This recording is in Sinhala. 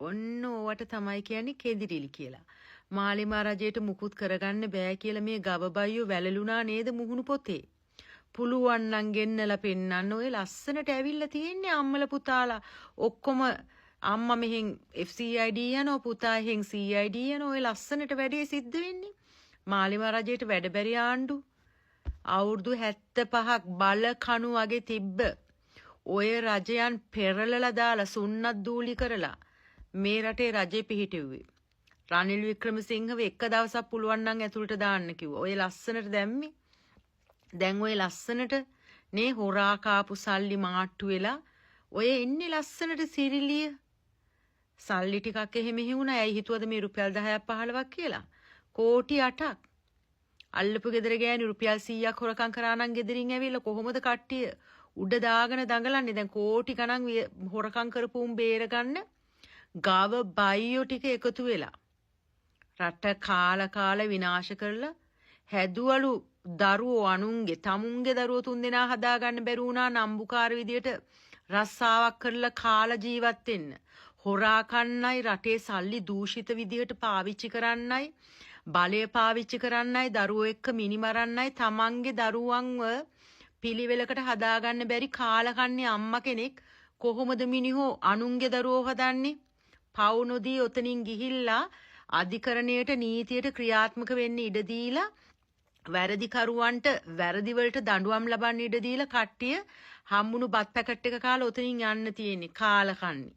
ඔන්න ඕවට තමයි කියන්නේ කෙදිරිලි කියලා. මාලිමා රජයට මුකුත් කරගන්න බෑ කියලා මේ ගවබයියෝ වැළලුණා නේද මුහුණු පොතේ. පුළුවන් නම් ගෙන්නලා පෙන්නන්න ඔය ලස්සනට ඇවිල්ලා තියෙන්නේ අම්මලා පුතාලා. ඔක්කොම අම්මා මෙහෙන් FCID යනවා පුතා එහෙන් CID යනවා. ඔය ලස්සනට වැඩේ සිද්ධ වෙන්නේ. මාලිමා රජයට වැඩ බැරි ආණ්ඩු. අවුරුදු 75ක් බල කණු වගේ තිබ්බ. ඔය රජයන් පෙරලලා දාලා සුන්නත් දූලි කරලා මේ රටේ රජේ පිහිටෙව්වේ. රනිල් වික්‍රමසිංහව එක දවසක් පුළුවන් නම් ඇතුළට දාන්න කිව්වා. ඔය ලස්සනට දැම්මේ. දැන් ඔය ලස්සනට නේ හොරා කාපු සල්ලි මාට්ටු වෙලා ඔය එන්නේ ලස්සනට සිරිලිය. සල්ලි ටිකක් එහෙම හිවුණා. ඇයි හිතුවද මේ රුපියල් 10ක් 15ක් කියලා? කෝටි 8ක්. අල්ලපු ගෙදර ගෑණි රුපියල් 100ක් හොරකම් කරා නම් ගෙදරින් ඇවිල්ලා කොහොමද කට්ටිය උඩ දාගෙන දඟලන්නේ? දැන් කෝටි ගණන් හොරකම් කරපු උන් බේරගන්න ගව බයියෝ ටික එකතු වෙලා රට කාලා විනාශ කරලා හැදුවලු දරුවෝ අනුන්ගේ තමුන්ගේ දරුවෝ 3 දෙනා හදාගන්න බැරි වුණා නම්බුකාර විදියට රස්සාවක් කරලා කාලා ජීවත් වෙන්න. හොරා කන්නයි රටේ සල්ලි දූෂිත විදියට පාවිච්චි කරන්නයි බලය පාවිච්චි කරන්නයි දරුවෝ එක්ක මිනිමරන්නයි තමන්ගේ දරුවන්ව පිළිවෙලකට හදාගන්න බැරි කාලකන්ණි අම්මා කෙනෙක් කොහොමද මිනිහෝ අනුන්ගේ දරුවෝ හදන්නේ? පවු නොදී ඔතනින් ගිහිල්ලා අධිකරණයට නීතියට ක්‍රියාත්මක වෙන්න ඉඩ දීලා වැරදිකරුවන්ට වැරදි වලට දඬුවම් ලබන්න ඉඩ දීලා කට්ටිය හම්බුණු බත් පැකට් එක කාලා ඔතනින් යන්න තියෙන්නේ කාලකන්ණි.